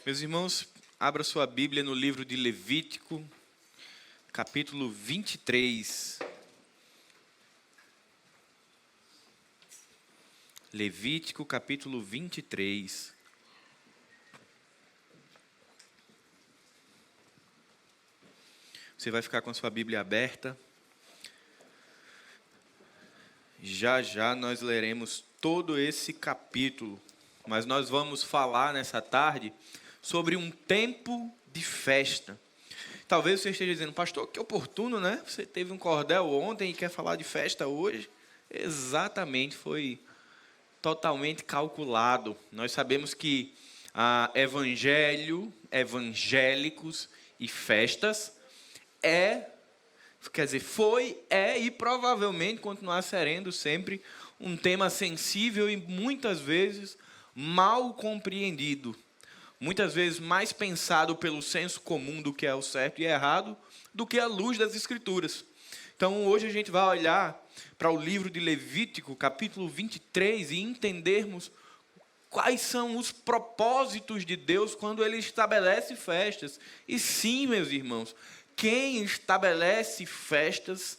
Meus irmãos, abra sua Bíblia no livro de Levítico, capítulo 23. Levítico, capítulo 23. Você vai ficar com a sua Bíblia aberta. Já já nós leremos todo esse capítulo, mas nós vamos falar nessa tarde sobre um tempo de festa. Talvez você esteja dizendo, pastor, que oportuno, né? Você teve um cordel ontem e quer falar de festa hoje? Exatamente, foi totalmente calculado. Nós sabemos que evangélicos e festas foi, e provavelmente continuar sendo sempre um tema sensível e muitas vezes mal compreendido. Muitas vezes mais pensado pelo senso comum do que é o certo e errado, do que a luz das Escrituras. Então, hoje a gente vai olhar para o livro de Levítico, capítulo 23, e entendermos quais são os propósitos de Deus quando Ele estabelece festas. E sim, meus irmãos, quem estabelece festas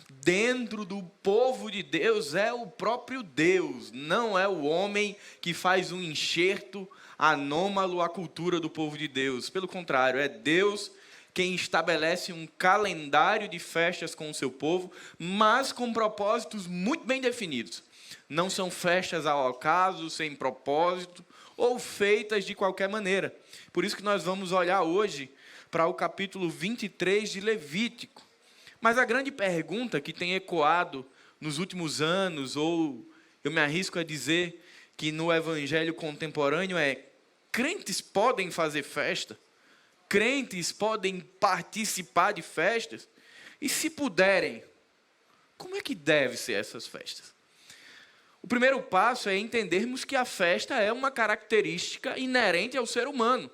dentro do povo de Deus é o próprio Deus, não é o homem que faz um enxerto anômalo à cultura do povo de Deus. Pelo contrário, é Deus quem estabelece um calendário de festas com o seu povo, mas com propósitos muito bem definidos. Não são festas ao acaso, sem propósito, ou feitas de qualquer maneira. Por isso que nós vamos olhar hoje para o capítulo 23 de Levítico. Mas a grande pergunta que tem ecoado nos últimos anos, ou eu me arrisco a dizer que no evangelho contemporâneo é: crentes podem fazer festa? Crentes podem participar de festas? E se puderem, como é que devem ser essas festas? O primeiro passo é entendermos que a festa é uma característica inerente ao ser humano.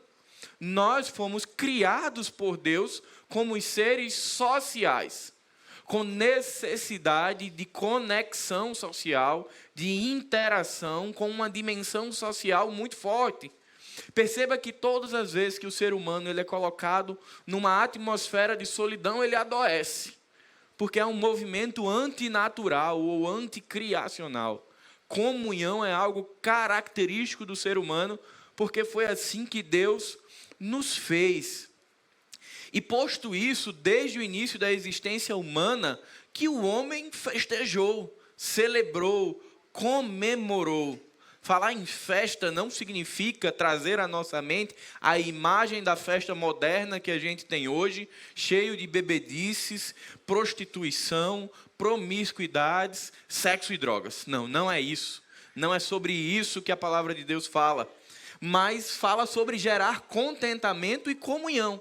Nós fomos criados por Deus como seres sociais, com necessidade de conexão social, de interação, com uma dimensão social muito forte. Perceba que todas as vezes que o ser humano ele é colocado numa atmosfera de solidão, ele adoece, porque é um movimento antinatural ou anticriacional. Comunhão é algo característico do ser humano, porque foi assim que Deus nos fez. E posto isso, desde o início da existência humana, que o homem festejou, celebrou, comemorou. Falar em festa não significa trazer à nossa mente a imagem da festa moderna que a gente tem hoje, cheio de bebedices, prostituição, promiscuidades, sexo e drogas. Não, não é isso. Não é sobre isso que a palavra de Deus fala. Mas fala sobre gerar contentamento e comunhão.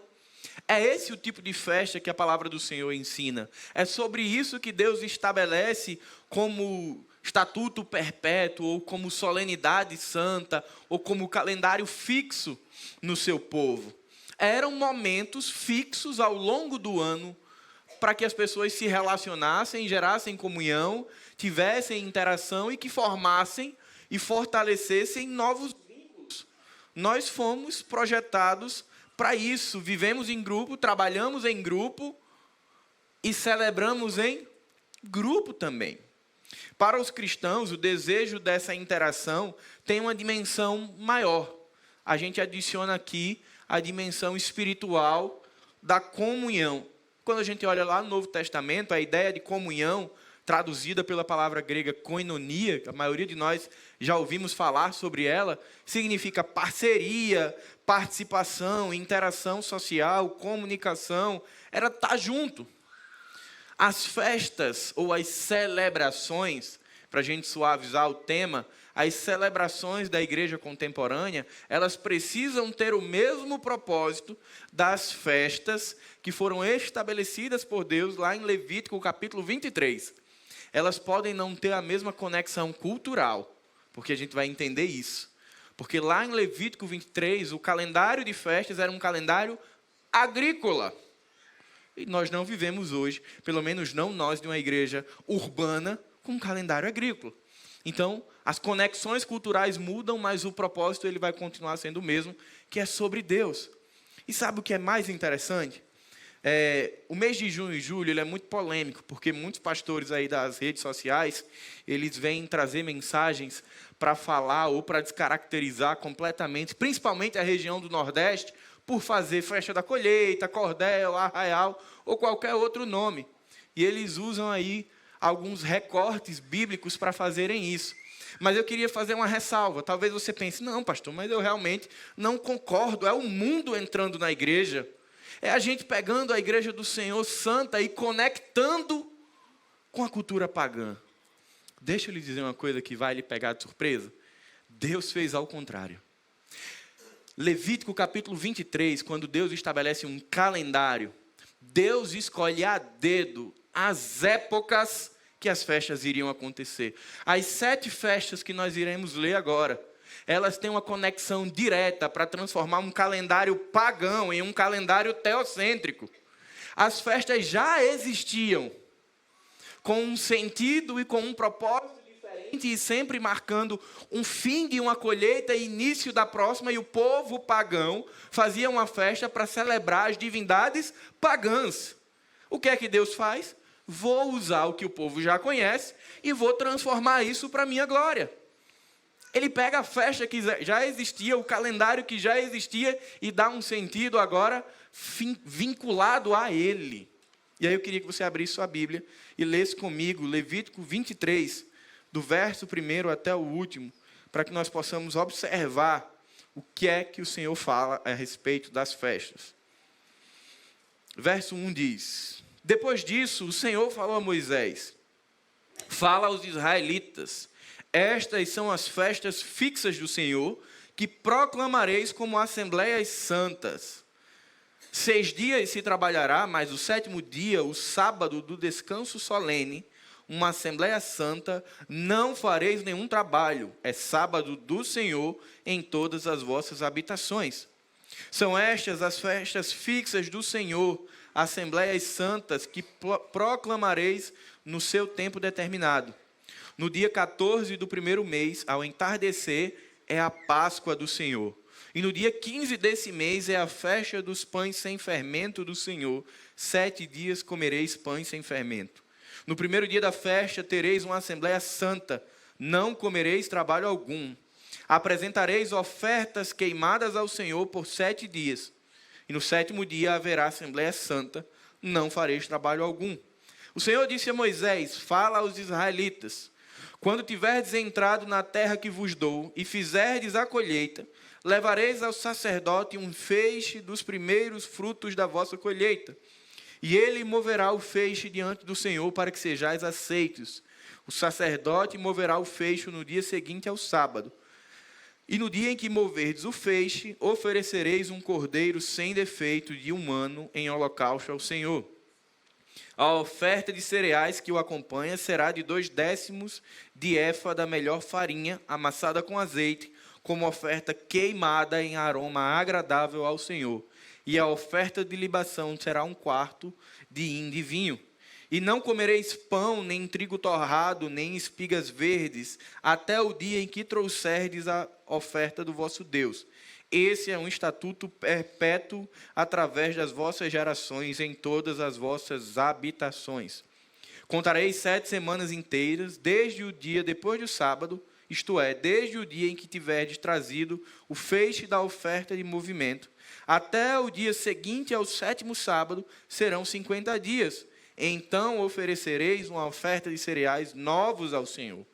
É esse o tipo de festa que a palavra do Senhor ensina. É sobre isso que Deus estabelece como estatuto perpétuo, ou como solenidade santa, ou como calendário fixo no seu povo. Eram momentos fixos ao longo do ano para que as pessoas se relacionassem, gerassem comunhão, tivessem interação e que formassem e fortalecessem novos vínculos. Nós fomos projetados para isso, vivemos em grupo, trabalhamos em grupo e celebramos em grupo também. Para os cristãos, o desejo dessa interação tem uma dimensão maior. A gente adiciona aqui a dimensão espiritual da comunhão. Quando a gente olha lá no Novo Testamento, a ideia de comunhão, traduzida pela palavra grega koinonia, a maioria de nós já ouvimos falar sobre ela, significa parceria, participação, interação social, comunicação, era estar junto. As festas ou as celebrações, para a gente suavizar o tema, as celebrações da igreja contemporânea, elas precisam ter o mesmo propósito das festas que foram estabelecidas por Deus lá em Levítico capítulo 23. Elas podem não ter a mesma conexão cultural, porque a gente vai entender isso. Porque lá em Levítico 23, o calendário de festas era um calendário agrícola. E nós não vivemos hoje, pelo menos não nós de uma igreja urbana, com um calendário agrícola. Então, as conexões culturais mudam, mas o propósito ele vai continuar sendo o mesmo, que é sobre Deus. E sabe o que é mais interessante? O mês de junho e julho ele é muito polêmico, porque muitos pastores aí das redes sociais, eles vêm trazer mensagens para falar ou para descaracterizar completamente, principalmente a região do Nordeste, por fazer festa da colheita, cordel, arraial ou qualquer outro nome. E eles usam aí alguns recortes bíblicos para fazerem isso. Mas eu queria fazer uma ressalva. Talvez você pense, não, pastor, mas eu realmente não concordo. É o mundo entrando na igreja. É a gente pegando a igreja do Senhor Santa e conectando com a cultura pagã. Deixa eu lhe dizer uma coisa que vai lhe pegar de surpresa. Deus fez ao contrário. Levítico capítulo 23, quando Deus estabelece um calendário, Deus escolhe a dedo as épocas que as festas iriam acontecer. As 7 festas que nós iremos ler agora, elas têm uma conexão direta para transformar um calendário pagão em um calendário teocêntrico. As festas já existiam, com um sentido e com um propósito diferente, e sempre marcando um fim de uma colheita e início da próxima, e o povo pagão fazia uma festa para celebrar as divindades pagãs. O que é que Deus faz? Vou usar o que o povo já conhece e vou transformar isso para a minha glória. Ele pega a festa que já existia, o calendário que já existia, e dá um sentido agora vinculado a ele. E aí eu queria que você abrisse sua Bíblia e lesse comigo Levítico 23, do verso 1 até o último, para que nós possamos observar o que é que o Senhor fala a respeito das festas. Verso 1 diz: Depois disso, o Senhor falou a Moisés: Fala aos israelitas, estas são as festas fixas do Senhor, que proclamareis como assembleias santas. 6 dias se trabalhará, mas o 7º dia, o sábado do descanso solene, uma assembleia santa, não fareis nenhum trabalho. É sábado do Senhor em todas as vossas habitações. São estas as festas fixas do Senhor, assembleias santas, que proclamareis no seu tempo determinado. No dia 14 do 1º mês, ao entardecer, é a Páscoa do Senhor. E no dia 15 desse mês é a festa dos pães sem fermento do Senhor. 7 dias comereis pães sem fermento. No 1º dia da festa tereis uma assembleia santa. Não comereis trabalho algum. Apresentareis ofertas queimadas ao Senhor por 7 dias. E no 7º dia haverá assembleia santa. Não fareis trabalho algum. O Senhor disse a Moisés: Fala aos israelitas: Quando tiverdes entrado na terra que vos dou, e fizerdes a colheita, levareis ao sacerdote um feixe dos primeiros frutos da vossa colheita. E ele moverá o feixe diante do Senhor para que sejais aceitos. O sacerdote moverá o feixe no dia seguinte ao sábado. E no dia em que moverdes o feixe, oferecereis um cordeiro sem defeito de 1 ano em holocausto ao Senhor. A oferta de cereais que o acompanha será de 2/10 de efa da melhor farinha, amassada com azeite, como oferta queimada em aroma agradável ao Senhor. E a oferta de libação será 1/4 de hin de vinho. E não comereis pão, nem trigo torrado, nem espigas verdes, até o dia em que trouxerdes a oferta do vosso Deus. Esse é um estatuto perpétuo através das vossas gerações em todas as vossas habitações. Contareis 7 semanas inteiras, desde o dia depois do sábado, isto é, desde o dia em que tiverdes trazido o feixe da oferta de movimento, até o dia seguinte ao 7º sábado, serão 50 dias. Então oferecereis uma oferta de cereais novos ao Senhor.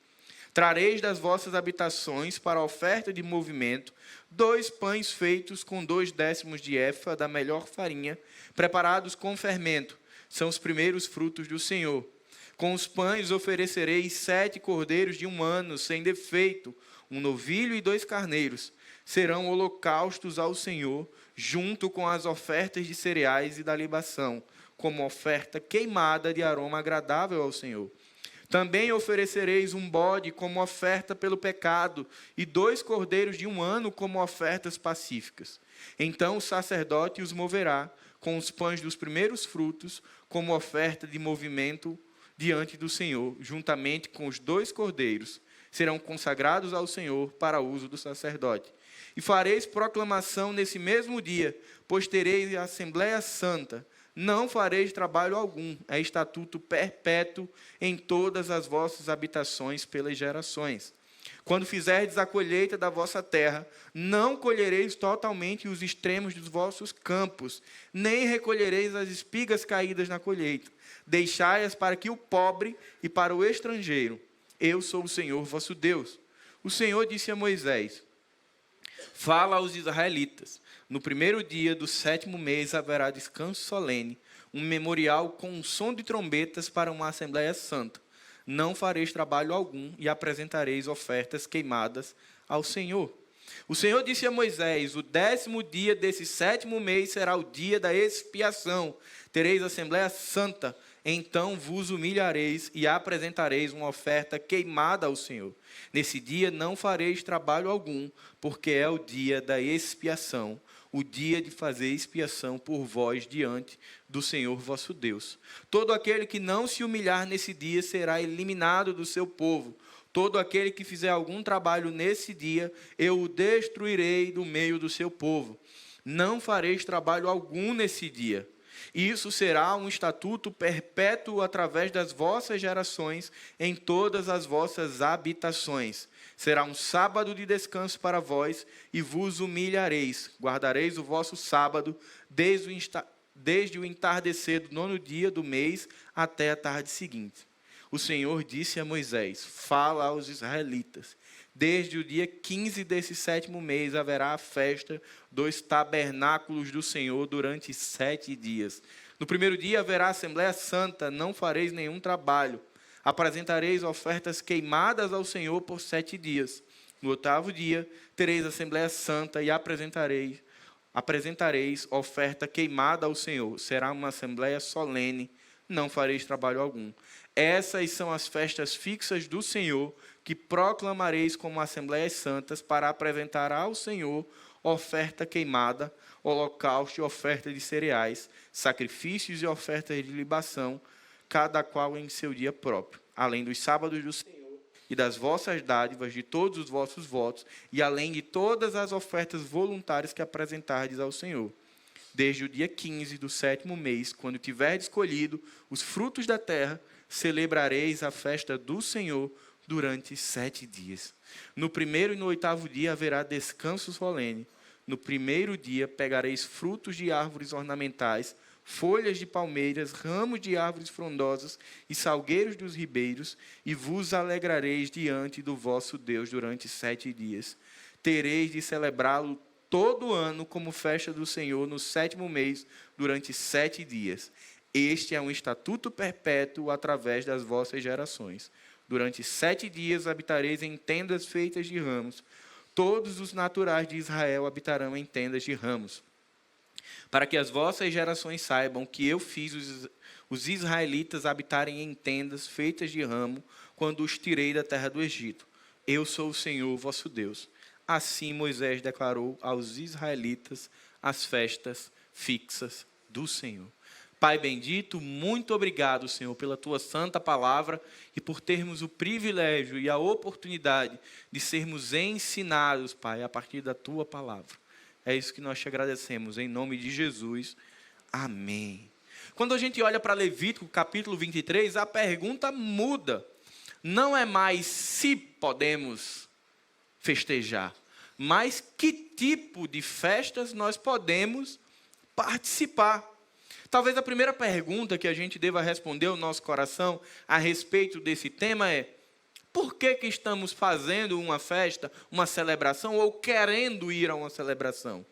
Trareis das vossas habitações para a oferta de movimento 2 pães feitos com 2/10 de efa da melhor farinha, preparados com fermento. São os primeiros frutos do Senhor. Com os pães oferecereis 7 cordeiros de 1 ano, sem defeito, 1 novilho e 2 carneiros. Serão holocaustos ao Senhor, junto com as ofertas de cereais e da libação, como oferta queimada de aroma agradável ao Senhor. Também oferecereis um bode como oferta pelo pecado, e 2 cordeiros de 1 ano como ofertas pacíficas. Então o sacerdote os moverá com os pães dos primeiros frutos, como oferta de movimento diante do Senhor, juntamente com os 2 cordeiros. serão consagrados ao Senhor para uso do sacerdote. E fareis proclamação nesse mesmo dia, pois tereis a Assembleia Santa. Não fareis trabalho algum, é estatuto perpétuo em todas as vossas habitações pelas gerações. Quando fizerdes a colheita da vossa terra, não colhereis totalmente os extremos dos vossos campos, nem recolhereis as espigas caídas na colheita. Deixai-as para que o pobre e para o estrangeiro. Eu sou o Senhor vosso Deus. O Senhor disse a Moisés: fala aos israelitas, no primeiro dia do 7º mês haverá descanso solene, um memorial com um som de trombetas para uma Assembleia Santa. Não fareis trabalho algum e apresentareis ofertas queimadas ao Senhor. O Senhor disse a Moisés: o 10º dia desse 7º mês será o dia da expiação. Tereis Assembleia Santa. Então vos humilhareis e apresentareis uma oferta queimada ao Senhor. Nesse dia não fareis trabalho algum, porque é o dia da expiação, o dia de fazer expiação por vós diante do Senhor vosso Deus. Todo aquele que não se humilhar nesse dia será eliminado do seu povo. Todo aquele que fizer algum trabalho nesse dia, eu o destruirei do meio do seu povo. Não fareis trabalho algum nesse dia. Isso será um estatuto perpétuo através das vossas gerações em todas as vossas habitações. Será um sábado de descanso para vós e vos humilhareis. Guardareis o vosso sábado desde o entardecer do 9º dia do mês até a tarde seguinte. O Senhor disse a Moisés: fala aos israelitas. Desde o dia 15 desse 7º mês haverá a festa dos tabernáculos do Senhor durante 7 dias. No primeiro dia haverá Assembleia Santa, não fareis nenhum trabalho. Apresentareis ofertas queimadas ao Senhor por 7 dias. No 8º dia tereis Assembleia Santa e apresentareis oferta queimada ao Senhor. Será uma Assembleia solene, não fareis trabalho algum. Essas são as festas fixas do Senhor, que proclamareis como Assembleias Santas para apresentar ao Senhor oferta queimada, holocausto e oferta de cereais, sacrifícios e ofertas de libação, cada qual em seu dia próprio, além dos sábados do Senhor e das vossas dádivas, de todos os vossos votos, e além de todas as ofertas voluntárias que apresentardes ao Senhor. Desde o dia 15 do 7º mês, quando tiverdes colhido os frutos da terra, celebrareis a festa do Senhor durante 7 dias. No 1º e no 8º dia haverá descanso solene. No 1º dia pegareis frutos de árvores ornamentais, folhas de palmeiras, ramos de árvores frondosas e salgueiros dos ribeiros, e vos alegrareis diante do vosso Deus durante 7 dias. Tereis de celebrá-lo todo ano como festa do Senhor no 7º mês, durante 7 dias. Este é um estatuto perpétuo através das vossas gerações. Durante 7 dias habitareis em tendas feitas de ramos. Todos os naturais de Israel habitarão em tendas de ramos. Para que as vossas gerações saibam que eu fiz os israelitas habitarem em tendas feitas de ramo, quando os tirei da terra do Egito. Eu sou o Senhor vosso Deus. Assim Moisés declarou aos israelitas as festas fixas do Senhor. Pai bendito, muito obrigado, Senhor, pela Tua santa palavra e por termos o privilégio e a oportunidade de sermos ensinados, Pai, a partir da Tua palavra. É isso que nós te agradecemos, em nome de Jesus. Amém. Quando a gente olha para Levítico, capítulo 23, a pergunta muda. Não é mais se podemos festejar, mas que tipo de festas nós podemos participar. Talvez a primeira pergunta que a gente deva responder ao nosso coração a respeito desse tema é: por que estamos fazendo uma festa, uma celebração, ou querendo ir a uma celebração?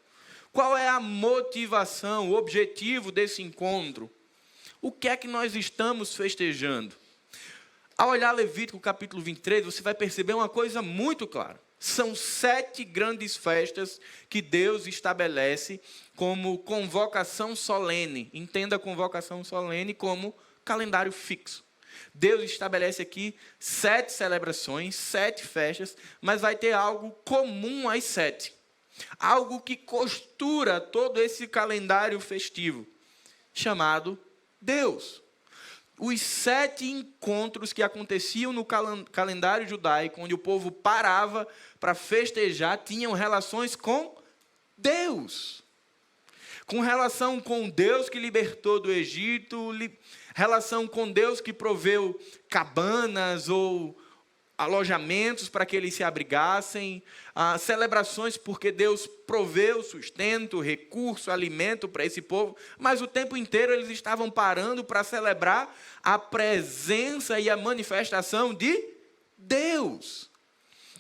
Qual é a motivação, o objetivo desse encontro? O que é que nós estamos festejando? Ao olhar Levítico capítulo 23, você vai perceber uma coisa muito clara. São 7 grandes festas que Deus estabelece como convocação solene. Entenda a convocação solene como calendário fixo. Deus estabelece aqui 7 celebrações, 7 festas, mas vai ter algo comum às 7. Algo que costura todo esse calendário festivo, chamado Deus. os 7 encontros que aconteciam no calendário judaico, onde o povo parava para festejar, tinham relações com Deus. Com relação com Deus que libertou do Egito, relação com Deus que proveu cabanas ou alojamentos para que eles se abrigassem, celebrações porque Deus proveu sustento, recurso, alimento para esse povo, mas o tempo inteiro eles estavam parando para celebrar a presença e a manifestação de Deus.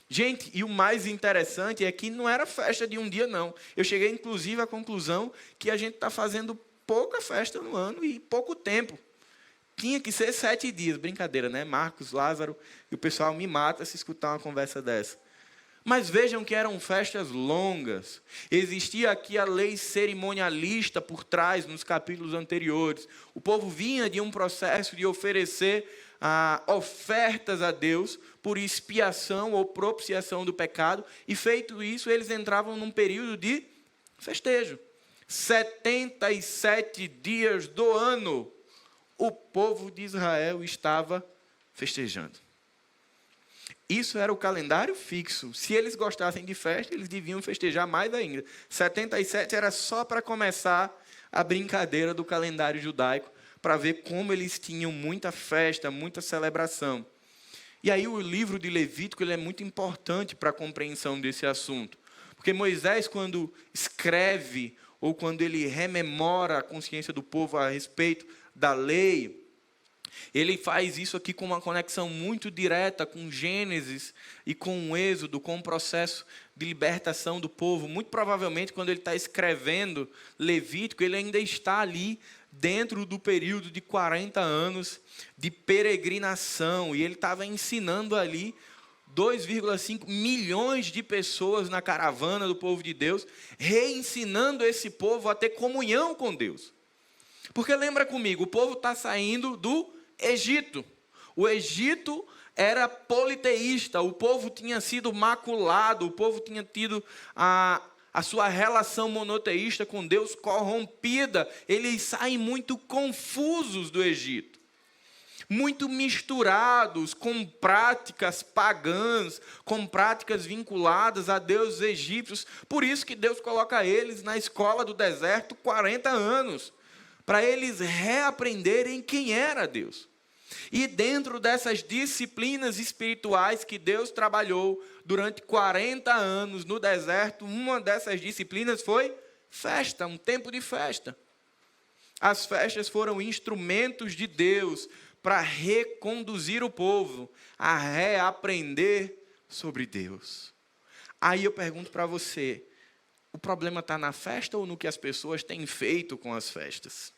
Gente, e o mais interessante é que não era festa de um dia, não. Eu cheguei, inclusive, à conclusão que a gente está fazendo pouca festa no ano e pouco tempo. Tinha que ser 7 dias, brincadeira, né? Marcos, Lázaro, e o pessoal me mata se escutar uma conversa dessa. Mas vejam que eram festas longas. Existia aqui a lei cerimonialista por trás, nos capítulos anteriores. O povo vinha de um processo de oferecer ofertas a Deus por expiação ou propiciação do pecado. E feito isso, eles entravam num período de festejo. 77 dias do ano, o povo de Israel estava festejando. Isso era o calendário fixo. Se eles gostassem de festa, eles deviam festejar mais ainda. 77 era só para começar a brincadeira do calendário judaico, para ver como eles tinham muita festa, muita celebração. E aí o livro de Levítico ele é muito importante para a compreensão desse assunto. Porque Moisés, quando escreve, ou quando ele rememora a consciência do povo a respeito da lei, ele faz isso aqui com uma conexão muito direta com Gênesis e com o Êxodo, com o processo de libertação do povo. Muito provavelmente, quando ele está escrevendo Levítico, ele ainda está ali dentro do período de 40 anos de peregrinação. E ele estava ensinando ali 2,5 milhões de pessoas na caravana do povo de Deus, reensinando esse povo a ter comunhão com Deus. Porque lembra comigo, o povo está saindo do Egito. O Egito era politeísta, o povo tinha sido maculado, o povo tinha tido a sua relação monoteísta com Deus corrompida. Eles saem muito confusos do Egito, muito misturados com práticas pagãs, com práticas vinculadas a deuses egípcios. Por isso que Deus coloca eles na escola do deserto 40 anos, para eles reaprenderem quem era Deus. E dentro dessas disciplinas espirituais que Deus trabalhou durante 40 anos no deserto, uma dessas disciplinas foi festa, um tempo de festa. As festas foram instrumentos de Deus para reconduzir o povo a reaprender sobre Deus. Aí eu pergunto para você, o problema está na festa ou no que as pessoas têm feito com as festas?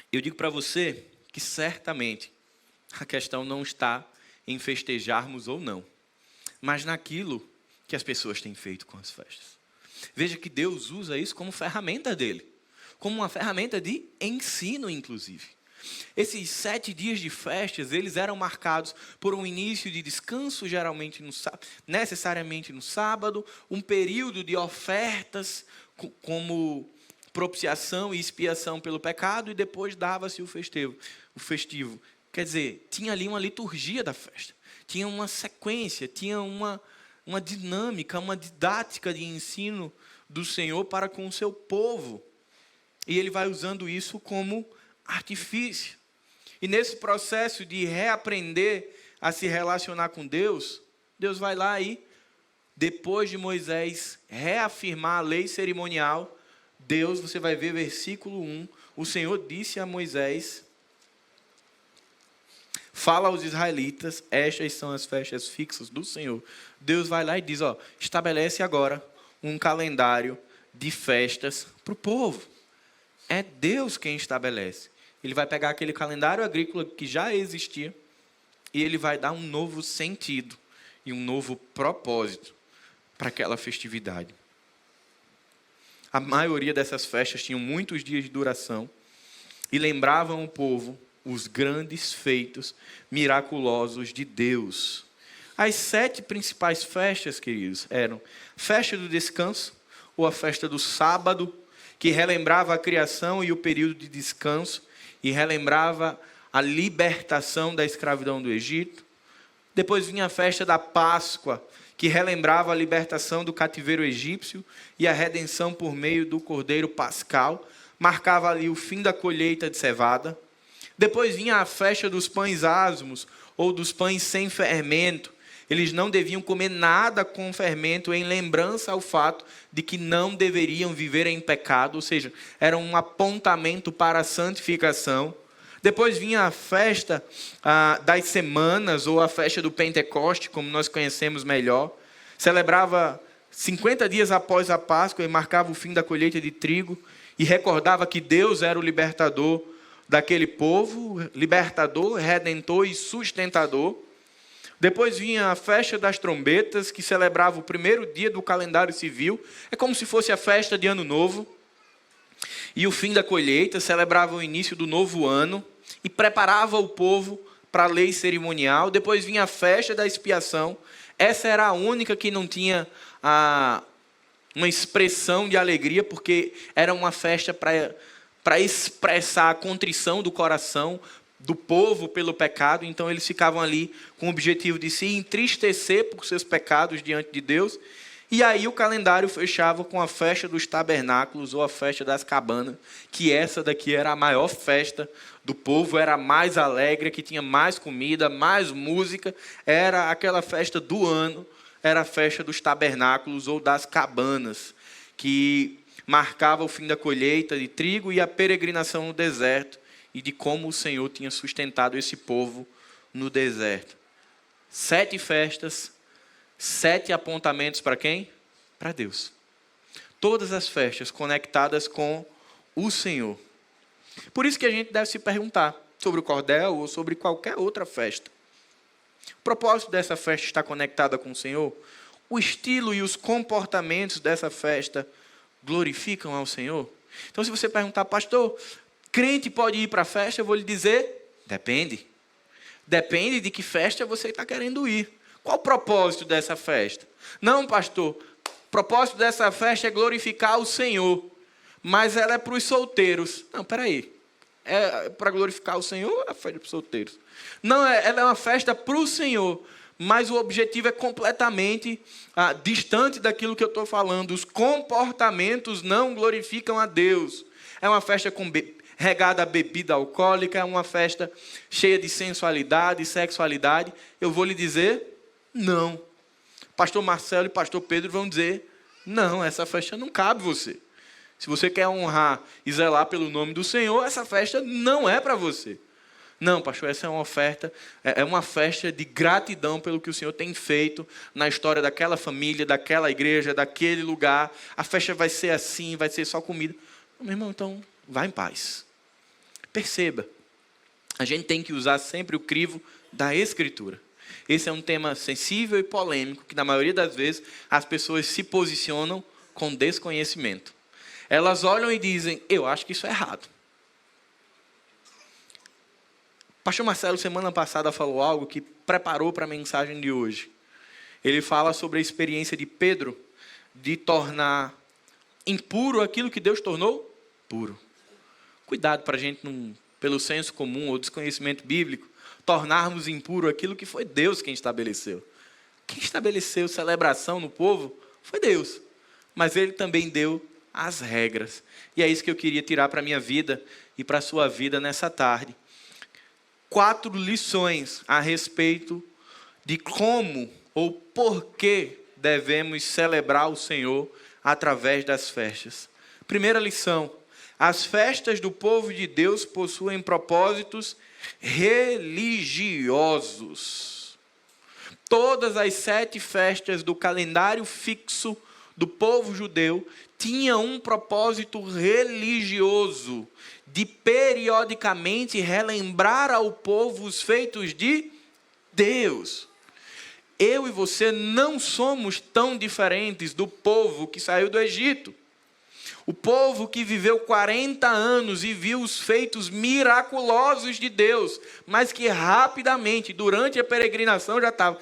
Eu digo para você que certamente a questão não está em festejarmos ou não, mas naquilo que as pessoas têm feito com as festas. Veja que Deus usa isso como ferramenta dele, como uma ferramenta de ensino, inclusive. Esses 7 dias de festas, eles eram marcados por um início de descanso, geralmente necessariamente no sábado, um período de ofertas, como propiciação e expiação pelo pecado, e depois dava-se o festivo. Quer dizer, tinha ali uma liturgia da festa, tinha uma sequência, tinha uma dinâmica, uma didática de ensino do Senhor para com o seu povo. E ele vai usando isso como artifício. E nesse processo de reaprender a se relacionar com Deus, Deus vai lá e, depois de Moisés reafirmar a lei cerimonial, Deus, você vai ver versículo 1, o Senhor disse a Moisés, fala aos israelitas, estas são as festas fixas do Senhor. Deus vai lá e diz, estabelece agora um calendário de festas para o povo. É Deus quem estabelece. Ele vai pegar aquele calendário agrícola que já existia e ele vai dar um novo sentido e um novo propósito para aquela festividade. A maioria dessas festas tinham muitos dias de duração e lembravam o povo os grandes feitos miraculosos de Deus. As 7 principais festas, queridos, eram festa do descanso, ou a festa do sábado, que relembrava a criação e o período de descanso, e relembrava a libertação da escravidão do Egito. Depois vinha a festa da Páscoa, que relembrava a libertação do cativeiro egípcio e a redenção por meio do Cordeiro Pascal, marcava ali o fim da colheita de cevada. Depois vinha a festa dos pães asmos, ou dos pães sem fermento. Eles não deviam comer nada com fermento, em lembrança ao fato de que não deveriam viver em pecado, ou seja, era um apontamento para a santificação. Depois vinha a festa das semanas, ou a festa do Pentecoste, como nós conhecemos melhor. Celebrava 50 dias após a Páscoa e marcava o fim da colheita de trigo, e recordava que Deus era o libertador daquele povo, libertador, redentor e sustentador. Depois vinha a festa das trombetas, que celebrava o primeiro dia do calendário civil. É como se fosse a festa de Ano Novo. E o fim da colheita, celebrava o início do novo ano e preparava o povo para a lei cerimonial. Depois vinha a festa da expiação. Essa era a única que não tinha uma expressão de alegria, porque era uma festa para expressar a contrição do coração do povo pelo pecado. Então eles ficavam ali com o objetivo de se entristecer por seus pecados diante de Deus. E aí o calendário fechava com a festa dos tabernáculos, ou a festa das cabanas, que essa daqui era a maior festa do povo, era a mais alegre, que tinha mais comida, mais música. Era aquela festa do ano, era a festa dos tabernáculos ou das cabanas, que marcava o fim da colheita de trigo e a peregrinação no deserto, e de como o Senhor tinha sustentado esse povo no deserto. 7 festas, 7 apontamentos para quem? Para Deus. Todas as festas conectadas com o Senhor. Por isso que a gente deve se perguntar sobre o cordel ou sobre qualquer outra festa. O propósito dessa festa está conectada com o Senhor? O estilo e os comportamentos dessa festa glorificam ao Senhor? Então, se você perguntar, pastor, crente pode ir para a festa? Eu vou lhe dizer, depende. Depende de que festa você está querendo ir. Qual o propósito dessa festa? Não, pastor, o propósito dessa festa é glorificar o Senhor, mas ela é para os solteiros. Não, peraí. É para glorificar o Senhor ou é a festa para os solteiros? Não, ela é uma festa para o Senhor, mas o objetivo é completamente distante daquilo que eu estou falando. Os comportamentos não glorificam a Deus. É uma festa regada a bebida alcoólica, é uma festa cheia de sensualidade e sexualidade. Eu vou lhe dizer, não. Pastor Marcelo e pastor Pedro vão dizer, não, essa festa não cabe você. Se você quer honrar e zelar pelo nome do Senhor, essa festa não é para você. Não, pastor, essa é uma oferta, é uma festa de gratidão pelo que o Senhor tem feito na história daquela família, daquela igreja, daquele lugar. A festa vai ser assim, vai ser só comida. Meu irmão, então, vá em paz. Perceba, a gente tem que usar sempre o crivo da Escritura. Esse é um tema sensível e polêmico, que na maioria das vezes as pessoas se posicionam com desconhecimento. Elas olham e dizem, eu acho que isso é errado. Pastor Marcelo, semana passada, falou algo que preparou para a mensagem de hoje. Ele fala sobre a experiência de Pedro de tornar impuro aquilo que Deus tornou puro. Cuidado para a gente, pelo senso comum ou desconhecimento bíblico, tornarmos impuro aquilo que foi Deus quem estabeleceu. Quem estabeleceu celebração no povo foi Deus. Mas Ele também deu as regras. E é isso que eu queria tirar para a minha vida e para a sua vida nessa tarde. 4 lições a respeito de como ou por que devemos celebrar o Senhor através das festas. Primeira lição: as festas do povo de Deus possuem propósitos religiosos. Todas as 7 festas do calendário fixo do povo judeu tinham um propósito religioso, de periodicamente relembrar ao povo os feitos de Deus. Eu e você não somos tão diferentes do povo que saiu do Egito. O povo que viveu 40 anos e viu os feitos miraculosos de Deus, mas que rapidamente, durante a peregrinação, já estava,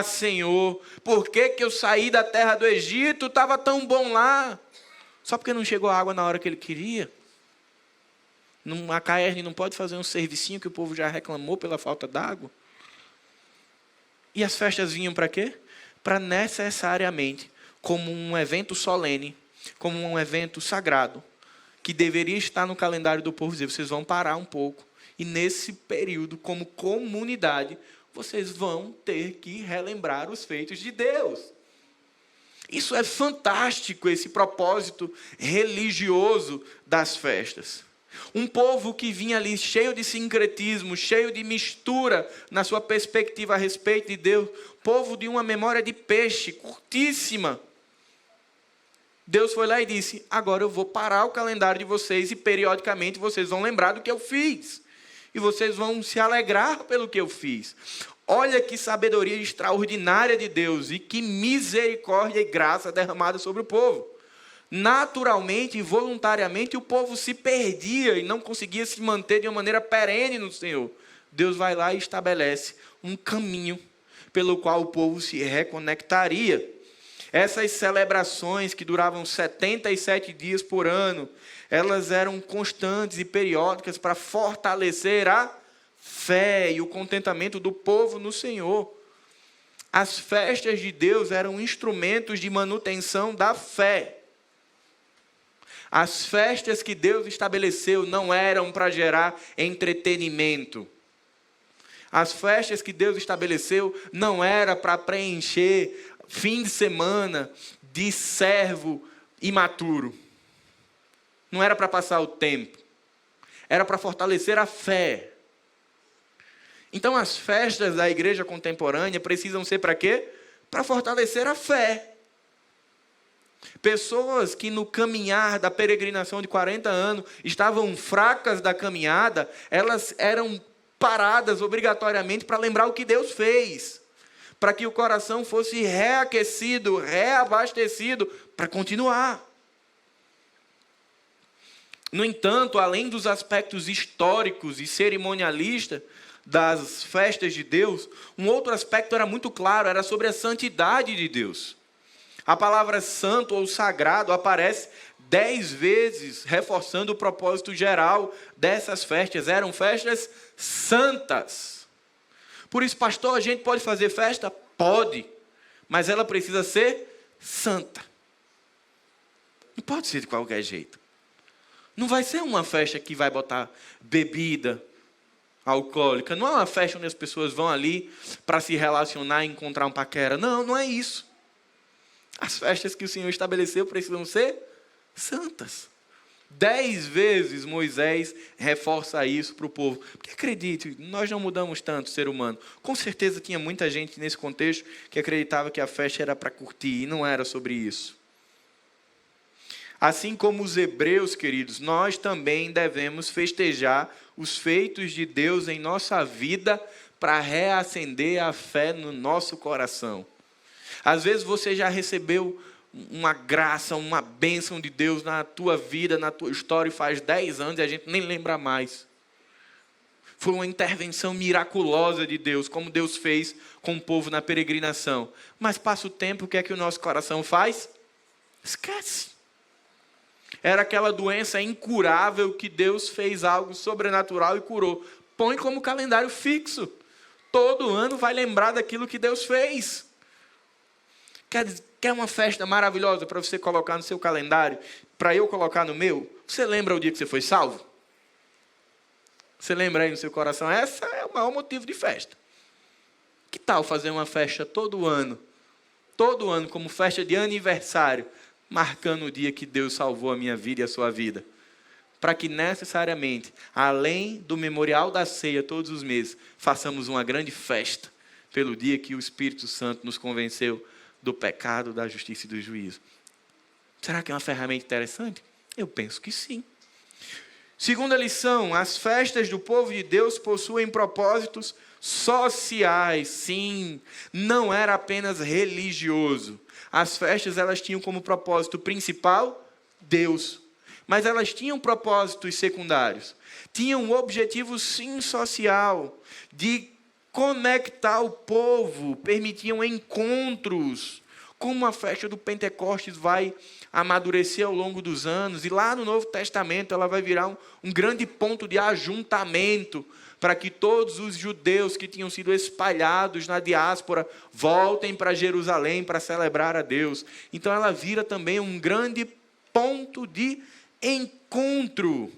Senhor, por que eu saí da terra do Egito? Estava tão bom lá. Só porque não chegou a água na hora que ele queria. A CAERN não pode fazer um servicinho que o povo já reclamou pela falta d'água. E as festas vinham para quê? Para necessariamente, como um evento solene, como um evento sagrado, que deveria estar no calendário do povo, dizer, vocês vão parar um pouco. E nesse período, como comunidade, vocês vão ter que relembrar os feitos de Deus. Isso é fantástico, esse propósito religioso das festas. Um povo que vinha ali cheio de sincretismo, cheio de mistura na sua perspectiva a respeito de Deus. Povo de uma memória de peixe, curtíssima. Deus foi lá e disse, agora eu vou parar o calendário de vocês e periodicamente vocês vão lembrar do que eu fiz. E vocês vão se alegrar pelo que eu fiz. Olha que sabedoria extraordinária de Deus e que misericórdia e graça derramada sobre o povo. Naturalmente e voluntariamente o povo se perdia e não conseguia se manter de uma maneira perene no Senhor. Deus vai lá e estabelece um caminho pelo qual o povo se reconectaria. Essas celebrações que duravam 77 dias por ano, elas eram constantes e periódicas para fortalecer a fé e o contentamento do povo no Senhor. As festas de Deus eram instrumentos de manutenção da fé. As festas que Deus estabeleceu não eram para gerar entretenimento. As festas que Deus estabeleceu não era para preencher fim de semana de servo imaturo. Não era para passar o tempo. Era para fortalecer a fé. Então as festas da igreja contemporânea precisam ser para quê? Para fortalecer a fé. Pessoas que no caminhar da peregrinação de 40 anos estavam fracas da caminhada, elas eram paradas obrigatoriamente para lembrar o que Deus fez. Para que o coração fosse reaquecido, reabastecido, para continuar. No entanto, além dos aspectos históricos e cerimonialistas das festas de Deus, um outro aspecto era muito claro, era sobre a santidade de Deus. A palavra santo ou sagrado aparece 10 vezes, reforçando o propósito geral dessas festas. Eram festas santas. Por isso, pastor, a gente pode fazer festa? Pode, mas ela precisa ser santa. Não pode ser de qualquer jeito. Não vai ser uma festa que vai botar bebida alcoólica. Não é uma festa onde as pessoas vão ali para se relacionar e encontrar um paquera. Não, não é isso. As festas que o Senhor estabeleceu precisam ser santas. 10 vezes Moisés reforça isso para o povo. Porque acredite, nós não mudamos tanto o ser humano. Com certeza tinha muita gente nesse contexto que acreditava que a festa era para curtir, e não era sobre isso. Assim como os hebreus, queridos, nós também devemos festejar os feitos de Deus em nossa vida para reacender a fé no nosso coração. Às vezes você já recebeu uma graça, uma bênção de Deus na tua vida, na tua história, e faz 10 anos e a gente nem lembra mais. Foi uma intervenção miraculosa de Deus, como Deus fez com o povo na peregrinação. Mas passa o tempo, o que é que o nosso coração faz? Esquece. Era aquela doença incurável que Deus fez algo sobrenatural e curou. Põe como calendário fixo. Todo ano vai lembrar daquilo que Deus fez. Quer uma festa maravilhosa para você colocar no seu calendário, para eu colocar no meu? Você lembra o dia que você foi salvo? Você lembra aí no seu coração? Esse é o maior motivo de festa. Que tal fazer uma festa todo ano como festa de aniversário, marcando o dia que Deus salvou a minha vida e a sua vida? Para que necessariamente, além do memorial da ceia todos os meses, façamos uma grande festa pelo dia que o Espírito Santo nos convenceu do pecado, da justiça e do juízo. Será que é uma ferramenta interessante? Eu penso que sim. Segunda lição, as festas do povo de Deus possuem propósitos sociais. Sim, não era apenas religioso. As festas, elas tinham como propósito principal Deus. Mas elas tinham propósitos secundários. Tinham um objetivo, sim, social, de conectar o povo, permitiam encontros como a festa do Pentecostes vai amadurecer ao longo dos anos, e lá no Novo Testamento ela vai virar um grande ponto de ajuntamento, para que todos os judeus que tinham sido espalhados na diáspora voltem para Jerusalém para celebrar a Deus. Então ela vira também um grande ponto de encontro.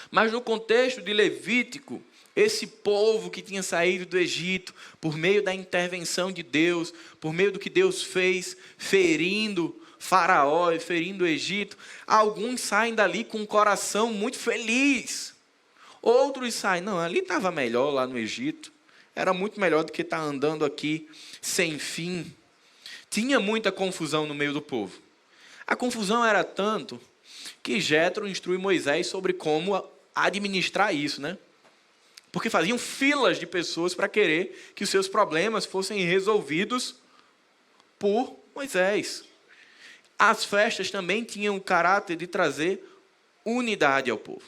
Mas no contexto de Levítico, esse povo que tinha saído do Egito, por meio da intervenção de Deus, por meio do que Deus fez, ferindo Faraó e ferindo o Egito, alguns saem dali com um coração muito feliz. Outros saem, não, ali estava melhor lá no Egito, era muito melhor do que estar andando aqui sem fim. Tinha muita confusão no meio do povo. A confusão era tanto que Jétro instrui Moisés sobre como administrar isso, né? Porque faziam filas de pessoas para querer que os seus problemas fossem resolvidos por Moisés. As festas também tinham o caráter de trazer unidade ao povo.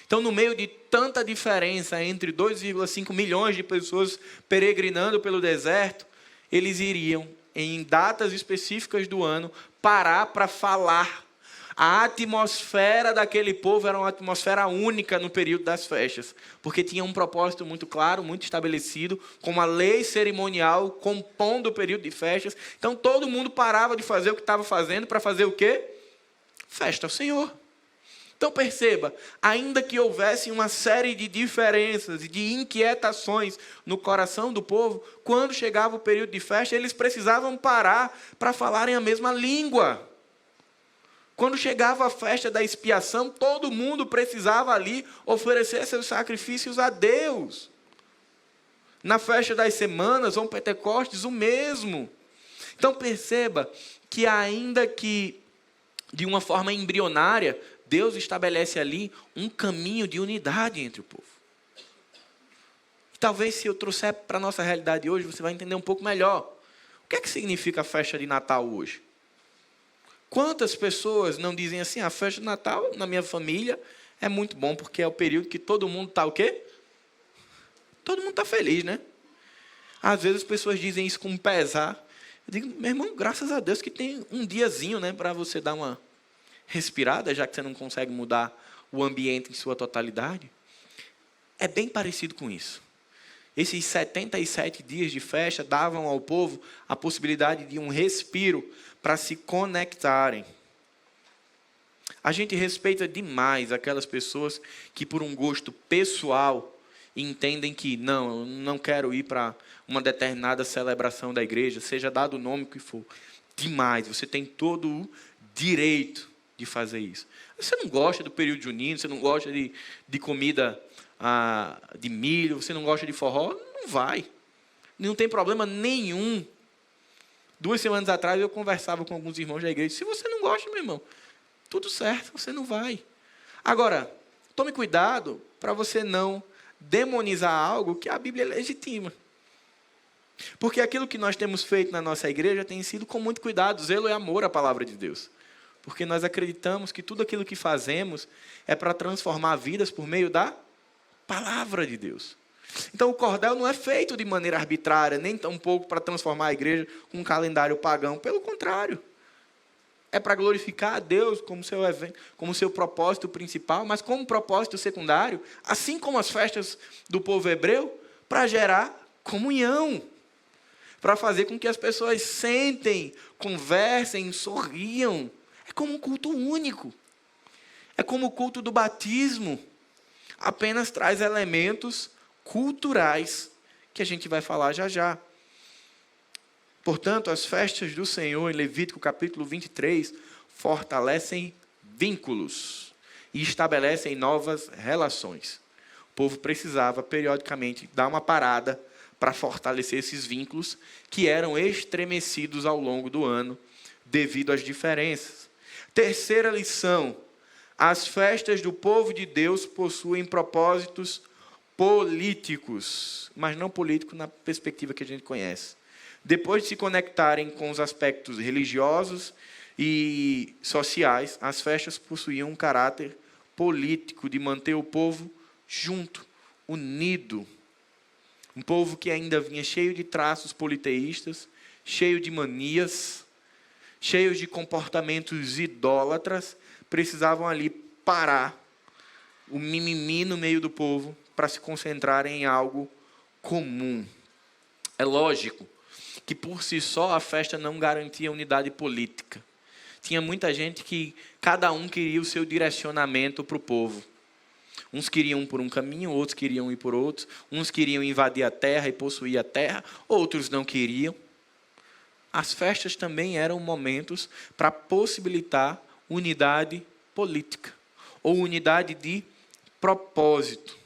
Então, no meio de tanta diferença entre 2,5 milhões de pessoas peregrinando pelo deserto, eles iriam, em datas específicas do ano, parar para falar. A atmosfera daquele povo era uma atmosfera única no período das festas, porque tinha um propósito muito claro, muito estabelecido, com uma lei cerimonial compondo o período de festas. Então, todo mundo parava de fazer o que estava fazendo para fazer o quê? Festa ao Senhor. Então perceba, ainda que houvesse uma série de diferenças e de inquietações no coração do povo, quando chegava o período de festa, eles precisavam parar para falarem a mesma língua. Quando chegava a festa da expiação, todo mundo precisava ali oferecer seus sacrifícios a Deus. Na festa das semanas ou Pentecostes, o mesmo. Então perceba que ainda que de uma forma embrionária, Deus estabelece ali um caminho de unidade entre o povo. Talvez se eu trouxer para a nossa realidade hoje, você vai entender um pouco melhor. O que é que significa a festa de Natal hoje? Quantas pessoas não dizem assim, a festa de Natal na minha família é muito bom, porque é o período que todo mundo está o quê? Todo mundo está feliz, né? Às vezes as pessoas dizem isso com pesar. Eu digo, meu irmão, graças a Deus que tem um diazinho, né, para você dar uma respirada, já que você não consegue mudar o ambiente em sua totalidade. É bem parecido com isso. Esses 77 dias de festa davam ao povo a possibilidade de um respiro para se conectarem. A gente respeita demais aquelas pessoas que, por um gosto pessoal, entendem que não, eu não quero ir para uma determinada celebração da igreja, seja dado o nome que for. Demais, você tem todo o direito de fazer isso. Você não gosta do período junino, você não gosta de comida de milho, você não gosta de forró, não vai. Não tem problema nenhum. 2 semanas atrás eu conversava com alguns irmãos da igreja. Se você não gosta, meu irmão, tudo certo, você não vai. Agora, tome cuidado para você não demonizar algo que a Bíblia legitima. Porque aquilo que nós temos feito na nossa igreja tem sido com muito cuidado, zelo e amor à palavra de Deus. Porque nós acreditamos que tudo aquilo que fazemos é para transformar vidas por meio da palavra de Deus. Então o cordel não é feito de maneira arbitrária, nem tampouco para transformar a igreja com um calendário pagão. Pelo contrário. É para glorificar a Deus como seu evento, como seu propósito principal, mas como propósito secundário, assim como as festas do povo hebreu, para gerar comunhão. Para fazer com que as pessoas sentem, conversem, sorriam. É como um culto único. É como o culto do batismo. Apenas traz elementos culturais que a gente vai falar já já. Portanto, as festas do Senhor, em Levítico capítulo 23, fortalecem vínculos e estabelecem novas relações. O povo precisava, periodicamente, dar uma parada para fortalecer esses vínculos que eram estremecidos ao longo do ano devido às diferenças. Terceira lição: as festas do povo de Deus possuem propósitos políticos, mas não político na perspectiva que a gente conhece. Depois de se conectarem com os aspectos religiosos e sociais, as festas possuíam um caráter político de manter o povo junto, unido. Um povo que ainda vinha cheio de traços politeístas, cheios de manias, cheios de comportamentos idólatras, precisavam ali parar o mimimi no meio do povo para se concentrar em algo comum. É lógico que por si só a festa não garantia unidade política. Tinha muita gente que cada um queria o seu direcionamento para o povo. Uns queriam ir por um caminho, outros queriam ir por outros. Uns queriam invadir a terra e possuir a terra, outros não queriam. As festas também eram momentos para possibilitar unidade política ou unidade de propósito.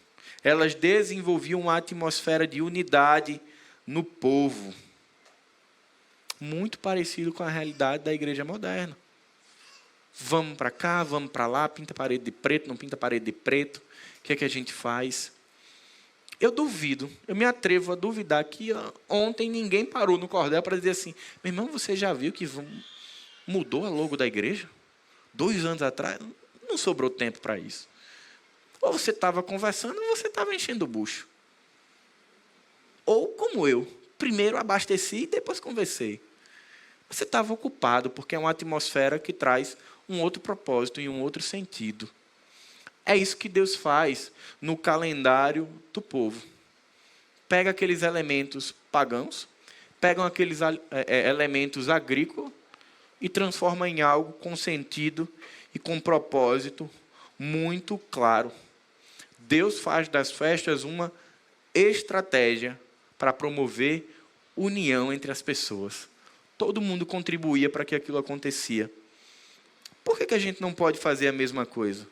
Elas desenvolviam uma atmosfera de unidade no povo, muito parecido com a realidade da igreja moderna. Vamos para cá, vamos para lá, pinta a parede de preto, não pinta a parede de preto. O que é que a gente faz? Eu duvido, eu me atrevo a duvidar que ontem ninguém parou no cordel para dizer assim: meu irmão, você já viu que mudou a logo da igreja? 2 anos atrás, não sobrou tempo para isso. Ou você estava conversando, ou você estava enchendo o bucho. Ou como eu, primeiro abasteci e depois conversei. Você estava ocupado, porque é uma atmosfera que traz um outro propósito e um outro sentido. É isso que Deus faz no calendário do povo. Pega aqueles elementos pagãos, pega aqueles elementos agrícolas e transforma em algo com sentido e com propósito muito claro. Deus faz das festas uma estratégia para promover união entre as pessoas. Todo mundo contribuía para que aquilo acontecia. Por que a gente não pode fazer a mesma coisa?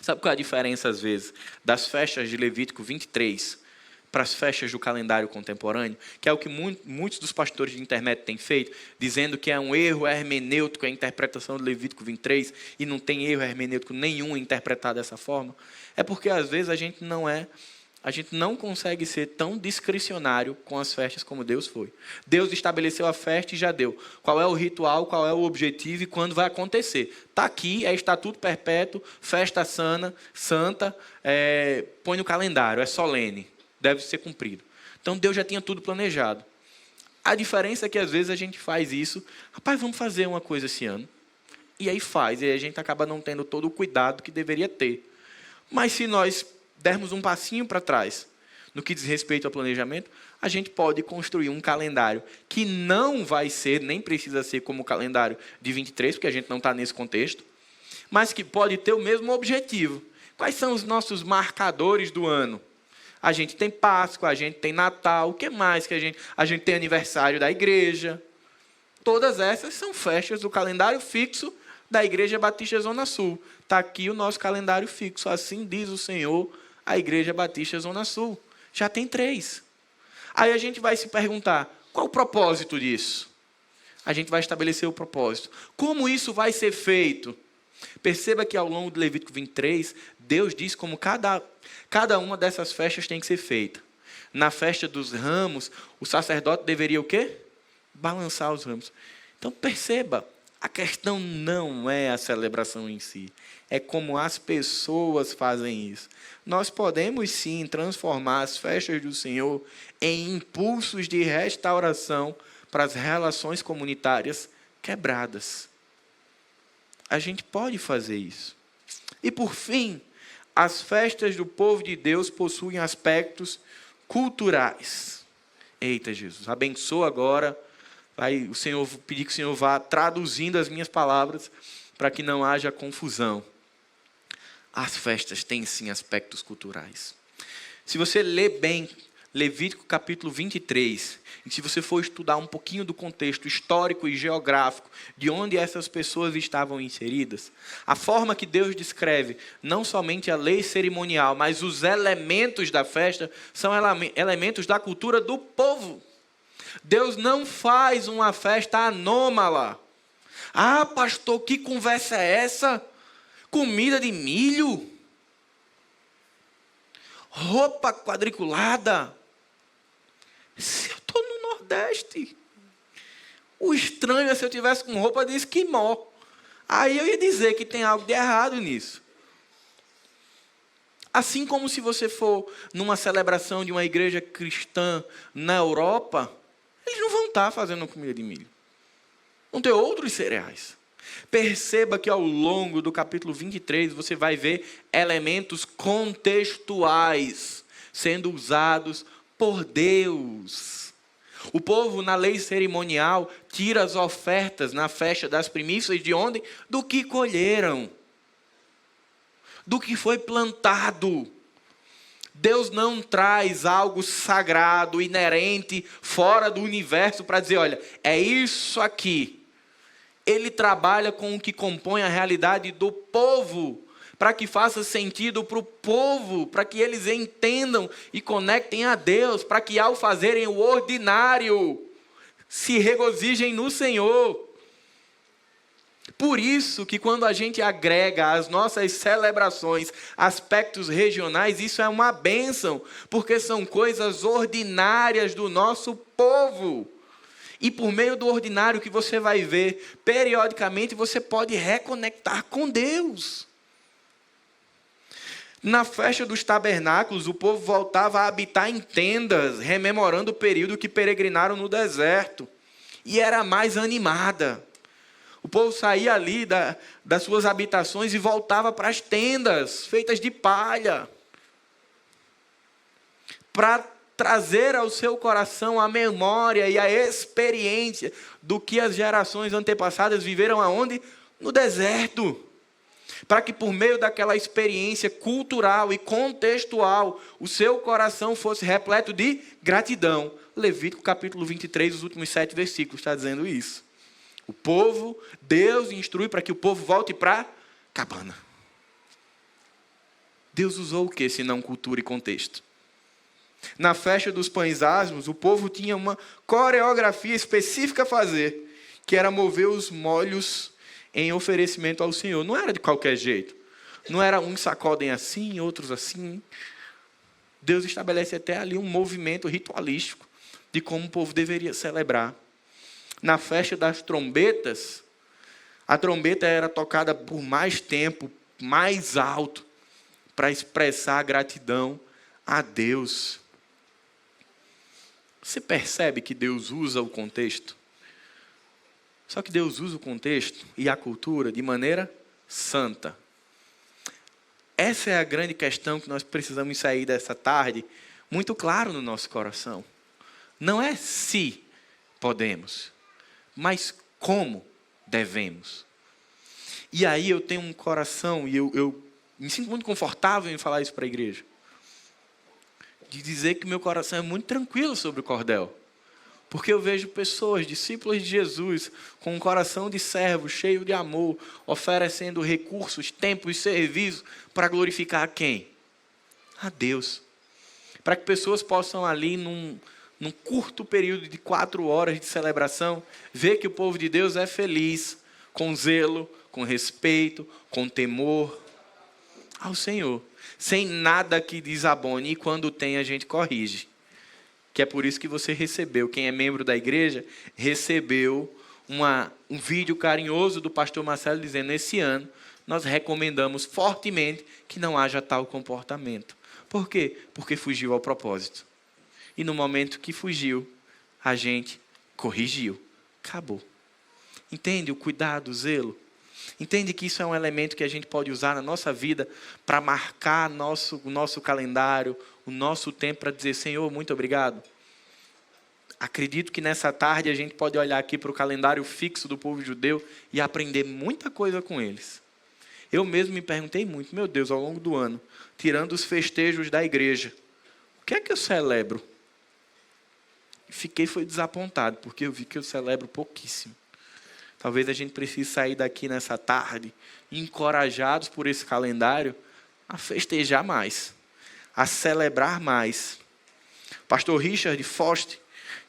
Sabe qual é a diferença, às vezes, das festas de Levítico 23 para as festas do calendário contemporâneo? Que é o que muitos dos pastores de internet têm feito, dizendo que é um erro hermenêutico a interpretação do Levítico 23 e não tem erro hermenêutico nenhum em interpretar dessa forma. É porque, às vezes, a gente não consegue ser tão discricionário com as festas como Deus foi. Deus estabeleceu a festa e já deu. Qual é o ritual, qual é o objetivo e quando vai acontecer. Está aqui, é estatuto perpétuo, festa santa, põe no calendário, é solene, deve ser cumprido. Então Deus já tinha tudo planejado. A diferença é que às vezes a gente faz isso, rapaz, vamos fazer uma coisa esse ano. E aí faz, e aí a gente acaba não tendo todo o cuidado que deveria ter. Mas se nós dermos um passinho para trás, no que diz respeito ao planejamento, a gente pode construir um calendário que não vai ser, nem precisa ser como o calendário de 23, porque a gente não está nesse contexto, mas que pode ter o mesmo objetivo. Quais são os nossos marcadores do ano? A gente tem Páscoa, a gente tem Natal, o que mais que a gente tem aniversário da igreja. Todas essas são festas do calendário fixo da Igreja Batista Zona Sul. Está aqui o nosso calendário fixo, assim diz o Senhor, a Igreja Batista Zona Sul. Já tem 3. Aí a gente vai se perguntar, qual o propósito disso? A gente vai estabelecer o propósito. Como isso vai ser feito? Perceba que ao longo do Levítico 23, Deus diz como cada uma dessas festas tem que ser feita. Na festa dos ramos, o sacerdote deveria o quê? Balançar os ramos. Então perceba, a questão não é a celebração em si, é como as pessoas fazem isso. Nós podemos sim transformar as festas do Senhor em impulsos de restauração para as relações comunitárias quebradas. A gente pode fazer isso. E por fim, as festas do povo de Deus possuem aspectos culturais. Eita, Jesus, abençoa agora. Pedir que o Senhor vá traduzindo as minhas palavras para que não haja confusão. As festas têm sim aspectos culturais. Se você ler bem Levítico capítulo 23, e se você for estudar um pouquinho do contexto histórico e geográfico de onde essas pessoas estavam inseridas, a forma que Deus descreve não somente a lei cerimonial, mas os elementos da festa são elementos da cultura do povo. Deus não faz uma festa anômala. Ah, pastor, que conversa é essa? Comida de milho? Roupa quadriculada? Se eu estou no Nordeste. O estranho é se eu tivesse com roupa de esquimó. Aí eu ia dizer que tem algo de errado nisso. Assim como se você for numa celebração de uma igreja cristã na Europa, eles não vão estar fazendo comida de milho. Vão ter outros cereais. Perceba que ao longo do capítulo 23 você vai ver elementos contextuais sendo usados por Deus. O povo, na lei cerimonial, tira as ofertas na festa das primícias de onde? Do que colheram. Do que foi plantado. Deus não traz algo sagrado, inerente, fora do universo para dizer, olha, é isso aqui. Ele trabalha com o que compõe a realidade do povo, para que faça sentido para o povo, para que eles entendam e conectem a Deus, para que ao fazerem o ordinário, se regozijem no Senhor. Por isso que quando a gente agrega às nossas celebrações aspectos regionais, isso é uma bênção, porque são coisas ordinárias do nosso povo. E por meio do ordinário que você vai ver, periodicamente você pode reconectar com Deus. Na festa dos tabernáculos, o povo voltava a habitar em tendas, rememorando o período que peregrinaram no deserto. E era mais animada. O povo saía ali das suas habitações e voltava para as tendas, feitas de palha. Para trazer ao seu coração a memória e a experiência do que as gerações antepassadas viveram aonde? No deserto. Para que por meio daquela experiência cultural e contextual, o seu coração fosse repleto de gratidão. Levítico capítulo 23, os últimos 7 versículos, está dizendo isso. O povo, Deus instrui para que o povo volte para a cabana. Deus usou o que, senão cultura e contexto? Na festa dos pães asmos, o povo tinha uma coreografia específica a fazer, que era mover os molhos em oferecimento ao Senhor. Não era de qualquer jeito. Não era uns sacodem assim, outros assim. Deus estabelece até ali um movimento ritualístico de como o povo deveria celebrar. Na festa das trombetas, a trombeta era tocada por mais tempo, mais alto, para expressar a gratidão a Deus. Você percebe que Deus usa o contexto? Só que Deus usa o contexto e a cultura de maneira santa. Essa é a grande questão que nós precisamos sair dessa tarde muito claro no nosso coração. Não é se podemos, mas como devemos. E aí eu tenho um coração e eu me sinto muito confortável em falar isso para a igreja. De dizer que meu coração é muito tranquilo sobre o cordel. Porque eu vejo pessoas, discípulos de Jesus, com um coração de servo, cheio de amor, oferecendo recursos, tempo e serviço para glorificar a quem? A Deus. Para que pessoas possam ali, num curto período de 4 horas de celebração, ver que o povo de Deus é feliz, com zelo, com respeito, com temor ao Senhor. Sem nada que desabone, e quando tem a gente corrige. Que é por isso que você recebeu, quem é membro da igreja, recebeu um vídeo carinhoso do pastor Marcelo dizendo, esse ano nós recomendamos fortemente que não haja tal comportamento. Por quê? Porque fugiu ao propósito. E no momento que fugiu, a gente corrigiu. Acabou. Entende o cuidado, o zelo? Entende que isso é um elemento que a gente pode usar na nossa vida para marcar o nosso calendário, o nosso tempo para dizer, Senhor, muito obrigado. Acredito que nessa tarde a gente pode olhar aqui para o calendário fixo do povo judeu e aprender muita coisa com eles. Eu mesmo me perguntei muito, meu Deus, ao longo do ano, tirando os festejos da igreja, o que é que eu celebro? Foi desapontado, porque eu vi que eu celebro pouquíssimo. Talvez a gente precise sair daqui nessa tarde, encorajados por esse calendário, a festejar mais, a celebrar mais. Pastor Richard Foster,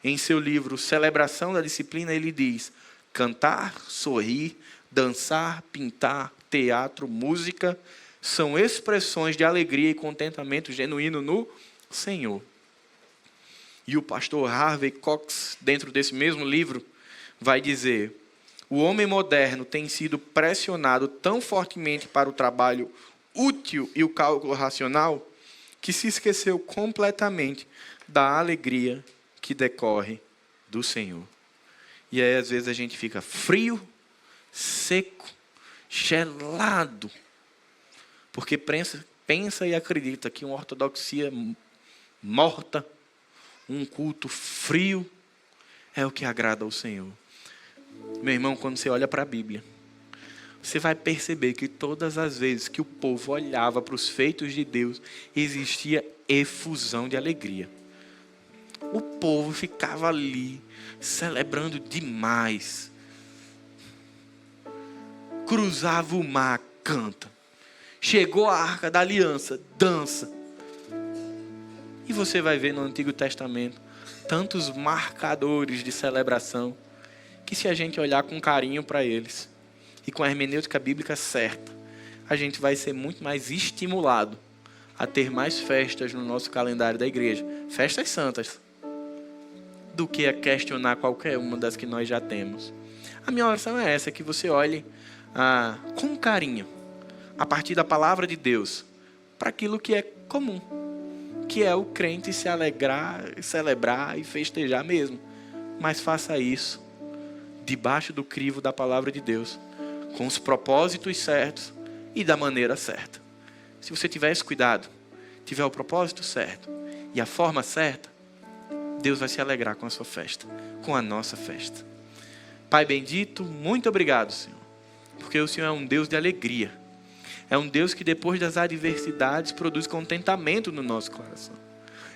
em seu livro Celebração da Disciplina, ele diz, cantar, sorrir, dançar, pintar, teatro, música, são expressões de alegria e contentamento genuíno no Senhor. E o pastor Harvey Cox, dentro desse mesmo livro, vai dizer, o homem moderno tem sido pressionado tão fortemente para o trabalho útil e o cálculo racional, que se esqueceu completamente da alegria que decorre do Senhor. E aí às vezes a gente fica frio, seco, gelado, porque pensa e acredita que uma ortodoxia morta, um culto frio, é o que agrada ao Senhor. Meu irmão, quando você olha para a Bíblia, você vai perceber que todas as vezes que o povo olhava para os feitos de Deus, existia efusão de alegria. O povo ficava ali, celebrando demais. Cruzava o mar, canta. Chegou a Arca da Aliança, dança. E você vai ver no Antigo Testamento tantos marcadores de celebração, que se a gente olhar com carinho para eles, e com a hermenêutica bíblica certa, a gente vai ser muito mais estimulado a ter mais festas no nosso calendário da igreja, festas santas, do que a questionar qualquer uma das que nós já temos. A minha oração é essa, que você olhe com carinho, a partir da palavra de Deus, para aquilo que é comum, que é o crente se alegrar, celebrar e festejar mesmo. Mas faça isso debaixo do crivo da palavra de Deus, com os propósitos certos e da maneira certa. Se você tiver esse cuidado, tiver o propósito certo e a forma certa, Deus vai se alegrar com a sua festa, com a nossa festa. Pai bendito, muito obrigado, Senhor, porque o Senhor é um Deus de alegria. É um Deus que depois das adversidades produz contentamento no nosso coração.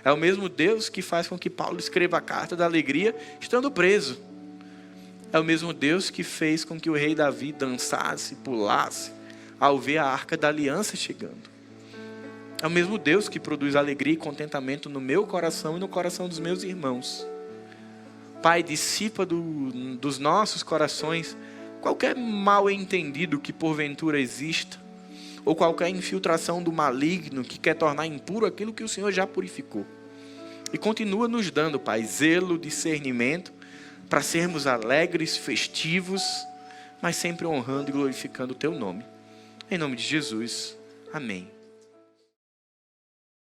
É o mesmo Deus que faz com que Paulo escreva a carta da alegria estando preso. É o mesmo Deus que fez com que o rei Davi dançasse, pulasse, ao ver a Arca da Aliança chegando. É o mesmo Deus que produz alegria e contentamento no meu coração e no coração dos meus irmãos. Pai, dissipa dos nossos corações qualquer mal entendido que porventura exista, ou qualquer infiltração do maligno que quer tornar impuro aquilo que o Senhor já purificou. E continua nos dando, Pai, zelo, discernimento, para sermos alegres, festivos, mas sempre honrando e glorificando o Teu nome. Em nome de Jesus. Amém.